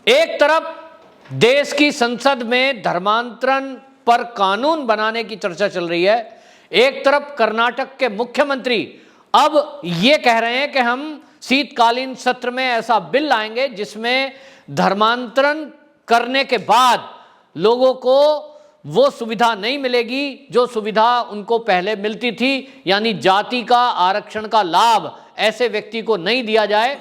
एक तरफ देश की संसद में धर्मांतरण पर कानून बनाने की चर्चा चल रही है, एक तरफ कर्नाटक के मुख्यमंत्री अब ये कह रहे हैं कि हम शीतकालीन सत्र में ऐसा बिल लाएंगे जिसमें धर्मांतरण करने के बाद लोगों को वो सुविधा नहीं मिलेगी जो सुविधा उनको पहले मिलती थी, यानी जाति का आरक्षण का लाभ ऐसे व्यक्ति को नहीं दिया जाए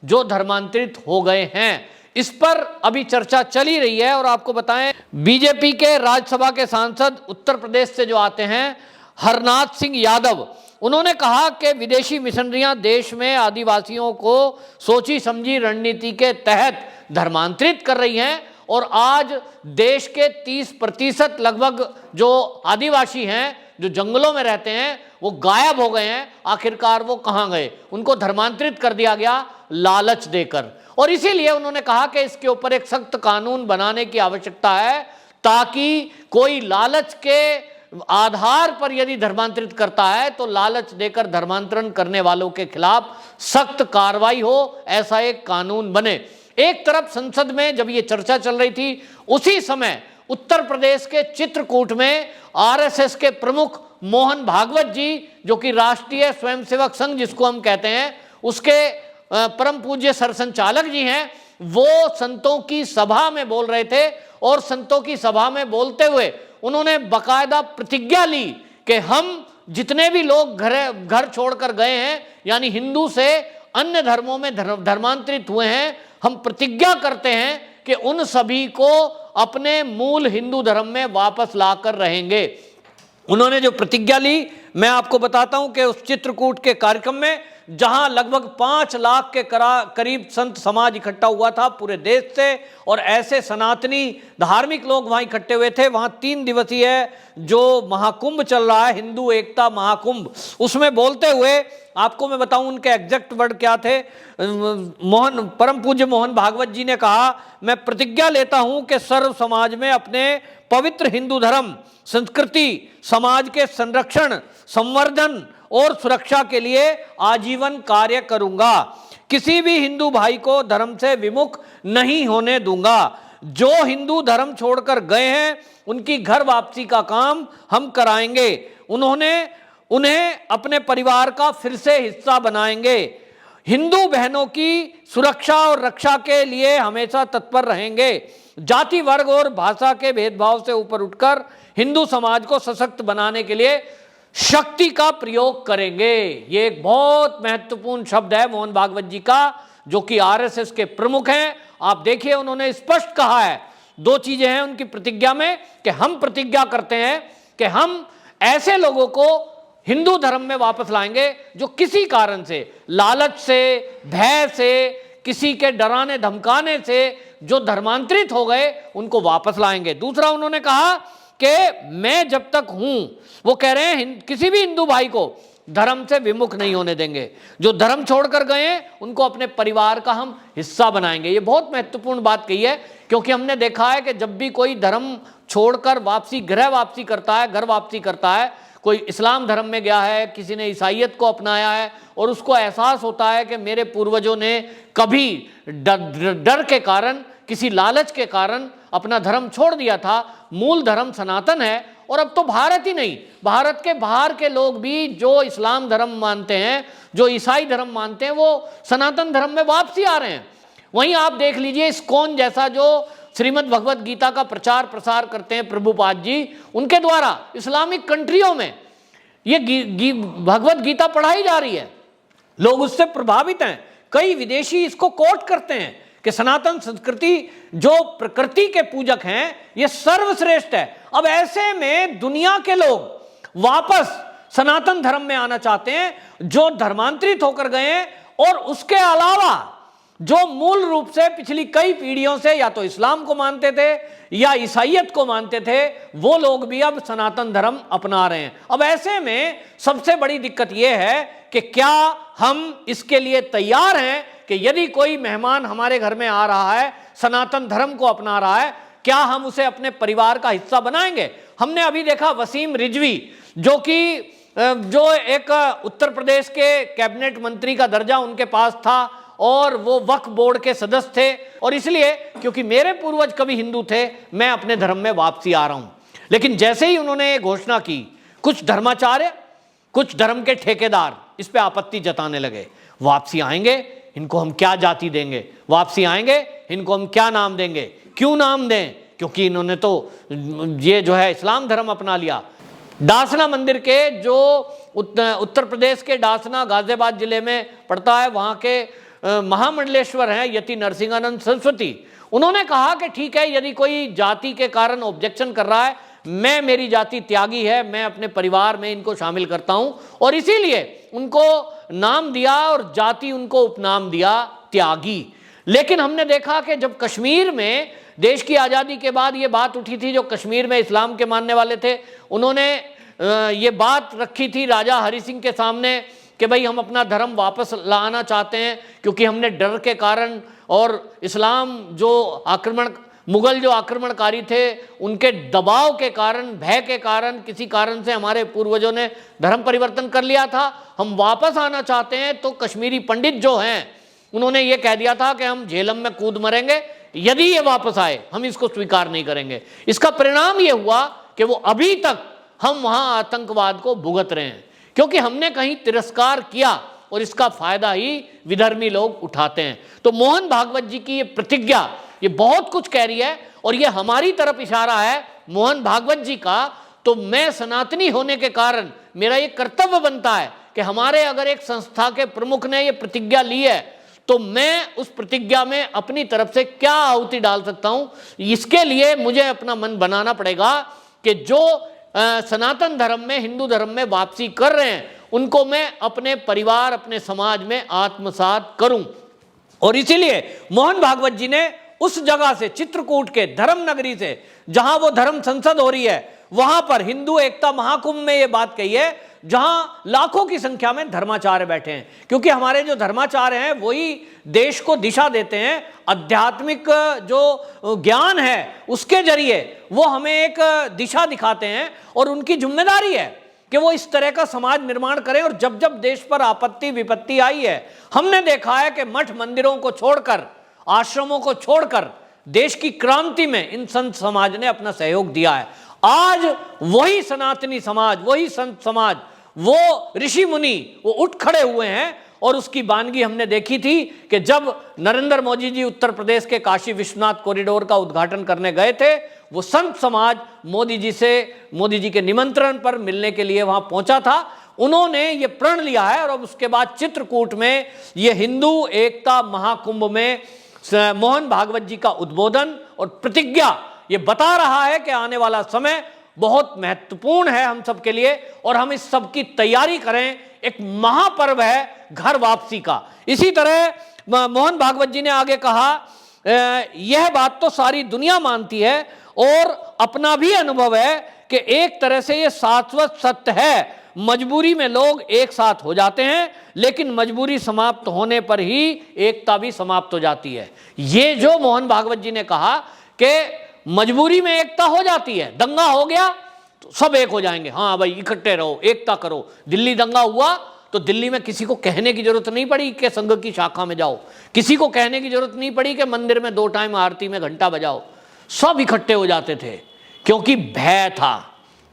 जो धर्मांतरित हो गए हैं। इस पर अभी चर्चा चल ही रही है। और आपको बताएं, बीजेपी के राज्यसभा के सांसद उत्तर प्रदेश से जो आते हैं, हरनाथ सिंह यादव, उन्होंने कहा कि विदेशी मिशनरियां देश में आदिवासियों को सोची समझी रणनीति के तहत धर्मांतरित कर रही हैं और आज देश के 30% लगभग जो आदिवासी हैं, जो जंगलों में रहते हैं, वो गायब हो गए हैं। आखिरकार वो कहां गए? उनको धर्मांतरित कर दिया गया लालच देकर। और इसीलिए उन्होंने कहा कि इसके ऊपर एक सख्त कानून बनाने की आवश्यकता है ताकि कोई लालच के आधार पर यदि धर्मांतरित करता है तो लालच देकर धर्मांतरण करने वालों के खिलाफ सख्त कार्रवाई हो, ऐसा एक कानून बने। एक तरफ संसद में जब ये चर्चा चल रही थी, उसी समय उत्तर प्रदेश के चित्रकूट में आरएसएस के प्रमुख मोहन भागवत जी, जो कि राष्ट्रीय स्वयंसेवक संघ जिसको हम कहते हैं, उसके परम पूज्य सरसंचालक जी हैं, वो संतों की सभा में बोल रहे थे और संतों की सभा में बोलते हुए उन्होंने बाकायदा प्रतिज्ञा ली कि हम जितने भी लोग घर छोड़कर गए हैं, यानी हिंदू से अन्य धर्मों में धर्मांतरित हुए हैं, हम प्रतिज्ञा करते हैं कि उन सभी को अपने मूल हिंदू धर्म में वापस लाकर रहेंगे। उन्होंने जो प्रतिज्ञा ली, मैं आपको बताता हूं कि उस चित्रकूट के कार्यक्रम में जहां लगभग 5 लाख के करीब संत समाज इकट्ठा हुआ था पूरे देश से, और ऐसे सनातनी धार्मिक लोग वहां इकट्ठे हुए थे। वहां 3 दिवसीय जो महाकुंभ चल रहा है, हिंदू एकता महाकुंभ, उसमें बोलते हुए आपको मैं बताऊं उनके एग्जैक्ट वर्ड क्या थे। परम पूज्य मोहन भागवत जी ने कहा, मैं प्रतिज्ञा लेता हूं कि सर्व समाज में अपने पवित्र हिंदू धर्म, संस्कृति, समाज के संरक्षण, संवर्धन और सुरक्षा के लिए आजीवन कार्य करूंगा। किसी भी हिंदू भाई को धर्म से विमुख नहीं होने दूंगा। जो हिंदू धर्म छोड़कर गए हैं उनकी घर वापसी का काम हम कराएंगे। उन्हें अपने परिवार का फिर से हिस्सा बनाएंगे। हिंदू बहनों की सुरक्षा और रक्षा के लिए हमेशा तत्पर रहेंगे। जाति, वर्ग और भाषा के भेदभाव से ऊपर उठकर हिंदू समाज को सशक्त बनाने के लिए शक्ति का प्रयोग करेंगे। ये एक बहुत महत्वपूर्ण शब्द है मोहन भागवत जी का, जो कि आरएसएस के प्रमुख हैं। आप देखिए, उन्होंने स्पष्ट कहा है, 2 चीजें हैं उनकी प्रतिज्ञा में, कि हम प्रतिज्ञा करते हैं कि हम ऐसे लोगों को हिंदू धर्म में वापस लाएंगे जो किसी कारण से, लालच से, भय से, किसी के डराने धमकाने से जो धर्मांतरित हो गए, उनको वापस लाएंगे। दूसरा, उन्होंने कहा कि मैं जब तक हूं, वो कह रहे हैं किसी भी हिंदू भाई को धर्म से विमुख नहीं होने देंगे। जो धर्म छोड़कर गए हैं उनको अपने परिवार का हम हिस्सा बनाएंगे। ये बहुत महत्वपूर्ण बात कही है, क्योंकि हमने देखा है कि जब भी कोई धर्म छोड़कर गृह वापसी करता है, घर वापसी करता है, कोई इस्लाम धर्म में गया है, किसी ने ईसाईयत को अपनाया है, और उसको एहसास होता है कि मेरे पूर्वजों ने कभी डर के कारण, किसी लालच के कारण अपना धर्म छोड़ दिया था, मूल धर्म सनातन है। और अब तो भारत ही नहीं, भारत के बाहर के लोग भी जो इस्लाम धर्म मानते हैं, जो ईसाई धर्म मानते हैं, वो सनातन धर्म में वापसी आ रहे हैं। वहीं आप देख लीजिए, इस्कॉन जैसा जो श्रीमद् भगवत गीता का प्रचार प्रसार करते हैं प्रभुपाद जी, उनके द्वारा इस्लामिक कंट्रियों में ये भगवत गीता पढ़ाई जा रही है। लोग उससे प्रभावित हैं। कई विदेशी इसको कोट करते हैं कि सनातन संस्कृति, जो प्रकृति के पूजक हैं, ये सर्वश्रेष्ठ है। अब ऐसे में दुनिया के लोग वापस सनातन धर्म में आना चाहते हैं, जो धर्मांतरित होकर गए हैं, और उसके अलावा जो मूल रूप से पिछली कई पीढ़ियों से या तो इस्लाम को मानते थे या ईसाईयत को मानते थे, वो लोग भी अब सनातन धर्म अपना रहे हैं। अब ऐसे में सबसे बड़ी दिक्कत यह है कि क्या हम इसके लिए तैयार हैं कि यदि कोई मेहमान हमारे घर में आ रहा है, सनातन धर्म को अपना रहा है, क्या हम उसे अपने परिवार का हिस्सा बनाएंगे? हमने अभी देखा वसीम रिजवी, जो एक उत्तर प्रदेश के कैबिनेट मंत्री का दर्जा उनके पास था, और वो वक्फ बोर्ड के सदस्य थे, और इसलिए क्योंकि मेरे पूर्वज कभी हिंदू थे, मैं अपने धर्म में वापसी आ रहा हूं। लेकिन जैसे ही उन्होंने ये घोषणा की, कुछ धर्माचार्य, कुछ धर्म के ठेकेदार इस पे आपत्ति जताने लगे। वापसी आएंगे, इनको हम क्या जाति देंगे, वापसी आएंगे, इनको हम क्या नाम देंगे, क्यों नाम दें, क्योंकि इन्होंने तो ये जो है इस्लाम धर्म अपना लिया। डासना मंदिर के जो उत्तर प्रदेश के डासना गाजियाबाद जिले में पड़ता है, वहां के महामंडलेश्वर हैं यति नरसिंहानंद सरस्वती, उन्होंने कहा कि ठीक है, यदि कोई जाति के कारण ऑब्जेक्शन कर रहा है, मैं, मेरी जाति त्यागी है, मैं अपने परिवार में इनको शामिल करता हूं, और इसीलिए उनको नाम दिया और जाति उनको उपनाम दिया त्यागी। लेकिन हमने देखा कि जब कश्मीर में देश की आज़ादी के बाद ये बात उठी थी, जो कश्मीर में इस्लाम के मानने वाले थे, उन्होंने ये बात रखी थी राजा हरि सिंह के सामने कि भाई हम अपना धर्म वापस लाना चाहते हैं, क्योंकि हमने डर के कारण और इस्लाम जो मुगल जो आक्रमणकारी थे उनके दबाव के कारण, भय के कारण, किसी कारण से हमारे पूर्वजों ने धर्म परिवर्तन कर लिया था, हम वापस आना चाहते हैं। तो कश्मीरी पंडित जो हैं उन्होंने ये कह दिया था कि हम झेलम में कूद मरेंगे यदि ये वापस आए, हम इसको स्वीकार नहीं करेंगे। इसका परिणाम ये हुआ कि वो अभी तक हम वहां आतंकवाद को भुगत रहे हैं, क्योंकि हमने कहीं तिरस्कार किया और इसका फायदा ही विधर्मी लोग उठाते हैं। तो मोहन भागवत जी की ये प्रतिज्ञा ये बहुत कुछ कह रही है, और ये हमारी तरफ इशारा है मोहन भागवत जी का। तो मैं सनातनी होने के कारण मेरा ये कर्तव्य बनता है कि हमारे अगर एक संस्था के प्रमुख ने ये प्रतिज्ञा ली है, तो मैं उस प्रतिज्ञा में अपनी तरफ से क्या आहुति डाल सकता हूं। इसके लिए मुझे अपना मन बनाना पड़ेगा कि जो सनातन धर्म में, हिंदू धर्म में वापसी कर रहे हैं, उनको मैं अपने परिवार, अपने समाज में आत्मसात करूं। और इसीलिए मोहन भागवत जी ने उस जगह से, चित्रकूट के धर्म नगरी से, जहां वो धर्म संसद हो रही है, वहां पर हिंदू एकता महाकुंभ में ये बात कही है, जहां लाखों की संख्या में धर्माचार्य बैठे हैं। क्योंकि हमारे जो धर्माचार्य हैं वही देश को दिशा देते हैं, आध्यात्मिक जो ज्ञान है उसके जरिए वो हमें एक दिशा दिखाते हैं, और उनकी जिम्मेदारी है कि वो इस तरह का समाज निर्माण करें। और जब जब देश पर आपत्ति विपत्ति आई है, हमने देखा है कि मठ मंदिरों को छोड़कर, आश्रमों को छोड़कर देश की क्रांति में इन संत समाज ने अपना सहयोग दिया है। आज वही सनातनी समाज, वही संत समाज, वो ऋषि मुनि वो उठ खड़े हुए हैं, और उसकी बानगी हमने देखी थी कि जब नरेंद्र मोदी जी उत्तर प्रदेश के काशी विश्वनाथ कॉरिडोर का उद्घाटन करने गए थे, वो संत समाज मोदी जी के निमंत्रण पर मिलने के लिए वहां पहुंचा था। उन्होंने ये प्रण लिया है, और अब उसके बाद चित्रकूट में ये हिंदू एकता महाकुंभ में मोहन भागवत जी का उद्बोधन और प्रतिज्ञा ये बता रहा है कि आने वाला समय बहुत महत्वपूर्ण है हम सब के लिए, और हम इस सब की तैयारी करें। एक महापर्व है घर वापसी का। इसी तरह मोहन भागवत जी ने आगे कहा, यह बात तो सारी दुनिया मानती है, और अपना भी अनुभव है कि एक तरह से यह शाश्वत सत्य है, मजबूरी में लोग एक साथ हो जाते हैं, लेकिन मजबूरी समाप्त होने पर ही एकता भी समाप्त हो जाती है। ये जो मोहन भागवत जी ने कहा कि मजबूरी में एकता हो जाती है, दंगा हो गया तो सब एक हो जाएंगे, हाँ भाई इकट्ठे रहो, एकता करो। दिल्ली दंगा हुआ तो दिल्ली में किसी को कहने की जरूरत नहीं पड़ी कि संघ की शाखा में जाओ, किसी को कहने की जरूरत नहीं पड़ी कि मंदिर में 2 टाइम आरती में घंटा बजाओ, सब इकट्ठे हो जाते थे, क्योंकि भय था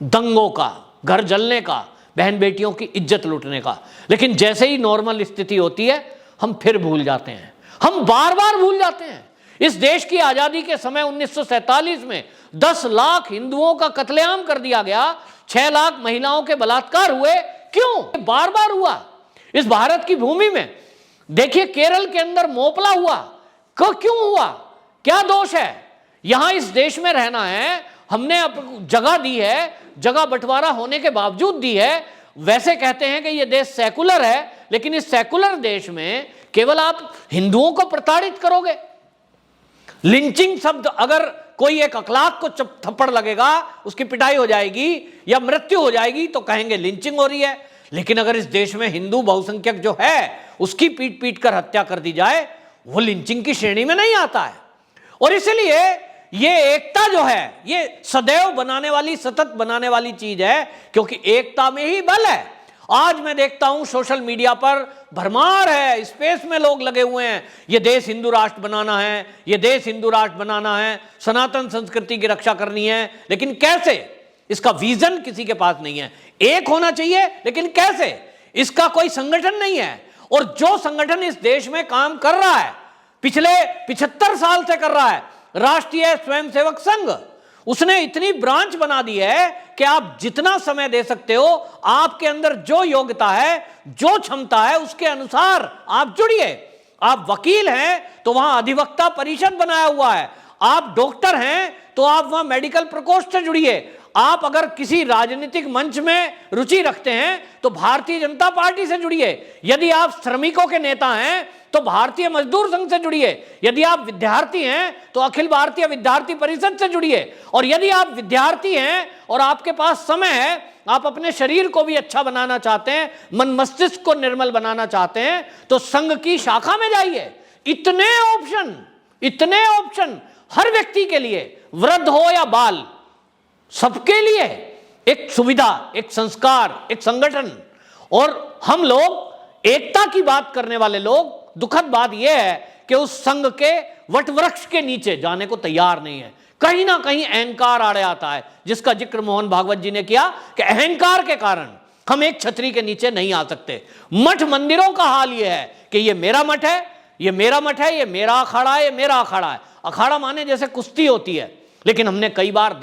दंगों का, घर जलने का, बहन बेटियों की इज्जत लूटने का। लेकिन जैसे ही नॉर्मल स्थिति होती है, हम फिर भूल जाते हैं, हम बार बार भूल जाते हैं। इस देश की आजादी के समय 1947 में 10 लाख हिंदुओं का कत्लेआम कर दिया गया, 6 लाख महिलाओं के बलात्कार हुए। क्यों बार बार हुआ इस भारत की भूमि में? देखिए केरल के अंदर मोपला हुआ, क्यों हुआ, क्या दोष है? यहां इस देश में रहना है, हमने जगह दी है, जगह बंटवारा होने के बावजूद दी है। वैसे कहते हैं कि यह देश सेकुलर है, लेकिन इस सेकुलर देश में केवल आप हिंदुओं को प्रताड़ित करोगे। लिंचिंग शब्द, अगर कोई एक अखलाक को थप्पड़ लगेगा, उसकी पिटाई हो जाएगी या मृत्यु हो जाएगी, तो कहेंगे लिंचिंग हो रही है। लेकिन अगर इस देश में हिंदू बहुसंख्यक जो है उसकी पीट पीट कर हत्या कर दी जाए, वो लिंचिंग की श्रेणी में नहीं आता है। और इसलिए ये एकता जो है ये सदैव बनाने वाली, सतत बनाने वाली चीज है, क्योंकि एकता में ही बल है। आज मैं देखता हूं सोशल मीडिया पर भरमार है, स्पेस में लोग लगे हुए हैं, ये देश हिंदू राष्ट्र बनाना है, ये देश हिंदू राष्ट्र बनाना है, सनातन संस्कृति की रक्षा करनी है। लेकिन कैसे? इसका विजन किसी के पास नहीं है। एक होना चाहिए, लेकिन कैसे? इसका कोई संगठन नहीं है। और जो संगठन इस देश में काम कर रहा है, पिछले 75 साल से कर रहा है, राष्ट्रीय स्वयंसेवक संघ, उसने इतनी ब्रांच बना दी है कि आप जितना समय दे सकते हो, आपके अंदर जो योग्यता है, जो क्षमता है, उसके अनुसार आप जुड़िए। आप वकील हैं तो वहां अधिवक्ता परिषद बनाया हुआ है, आप डॉक्टर हैं तो आप वहां मेडिकल प्रकोष्ठ से जुड़िए। आप अगर किसी राजनीतिक मंच में रुचि रखते हैं तो भारतीय जनता पार्टी से जुड़िए। यदि आप श्रमिकों के नेता हैं तो भारतीय मजदूर संघ से जुड़िए। यदि आप विद्यार्थी हैं तो अखिल भारतीय विद्यार्थी परिषद से जुड़िए। और यदि आप विद्यार्थी हैं और आपके पास समय है, आप अपने शरीर को भी अच्छा बनाना चाहते हैं, मन मस्तिष्क को निर्मल बनाना चाहते हैं, तो संघ की शाखा में जाइए। इतने ऑप्शन हर व्यक्ति के लिए, वृद्ध हो या बाल, सबके लिए एक सुविधा, एक संस्कार, एक संगठन। और हम लोग एकता की बात करने वाले लोग, दुखद बात यह है कि उस संघ के वटवृक्ष के नीचे जाने को तैयार नहीं है। कहीं ना कहीं अहंकार आड़े आता है, जिसका जिक्र मोहन भागवत जी ने किया कि अहंकार के कारण हम एक छतरी के नीचे नहीं आ सकते। मठ मंदिरों का हाल यह है कि ये मेरा मठ है, ये मेरा मठ है, ये मेरा अखाड़ा है, ये मेरा अखाड़ा है। अखाड़ा माने जैसे कुश्ती होती है। लेकिन हमने कई बार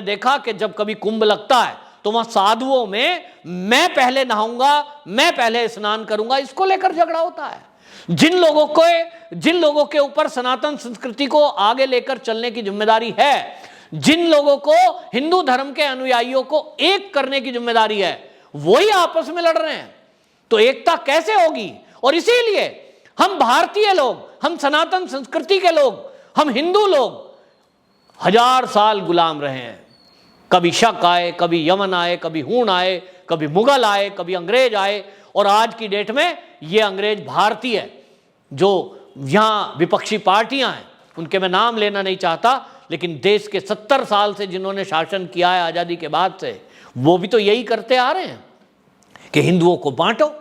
देखा कि जब कभी कुंभ लगता है तो वहां साधुओं में मैं पहले नहाऊंगा, मैं पहले स्नान करूंगा, इसको लेकर झगड़ा होता है। जिन लोगों के ऊपर सनातन संस्कृति को आगे लेकर चलने की जिम्मेदारी है, जिन लोगों को हिंदू धर्म के अनुयायियों को एक करने की जिम्मेदारी है, वही आपस में लड़ रहे हैं। तो एकता कैसे होगी? और इसीलिए हम भारतीय लोग, हम सनातन संस्कृति के लोग, हम हिंदू लोग 1000 साल गुलाम रहे हैं। कभी शक आए, कभी यमन आए, कभी हूण आए, कभी मुगल आए, कभी अंग्रेज आए, और आज की डेट में ये अंग्रेज भारतीय है। जो यहाँ विपक्षी पार्टियां हैं, उनके मैं नाम लेना नहीं चाहता, लेकिन देश के 70 साल से जिन्होंने शासन किया है आज़ादी के बाद से, वो भी तो यही करते आ रहे हैं कि हिंदुओं को बांटो,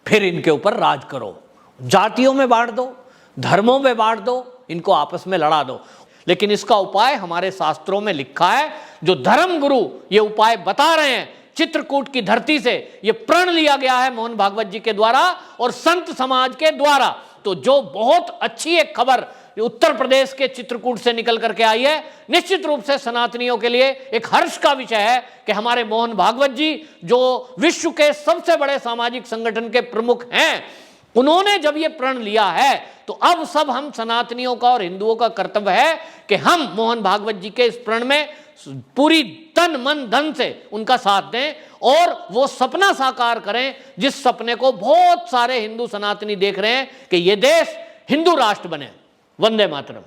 फिर इनके ऊपर राज करो, जातियों में बांट दो, धर्मों में बांट दो, इनको आपस में लड़ा दो। लेकिन इसका उपाय हमारे शास्त्रों में लिखा है। जो धर्म गुरु ये उपाय बता रहे हैं, चित्रकूट की धरती से ये प्रण लिया गया है मोहन भागवत जी के द्वारा और संत समाज के द्वारा। तो जो बहुत अच्छी एक खबर उत्तर प्रदेश के चित्रकूट से निकल करके आई है, निश्चित रूप से सनातनियों के लिए एक हर्ष का विषय है कि हमारे मोहन भागवत जी, जो विश्व के सबसे बड़े सामाजिक संगठन के प्रमुख हैं, उन्होंने जब ये प्रण लिया है, तो अब सब हम सनातनियों का और हिंदुओं का कर्तव्य है कि हम मोहन भागवत जी के इस प्रण में पूरी तन मन धन से उनका साथ दें और वो सपना साकार करें, जिस सपने को बहुत सारे हिंदू सनातनी देख रहे हैं कि ये देश हिंदू राष्ट्र बने। वंदे मातरम।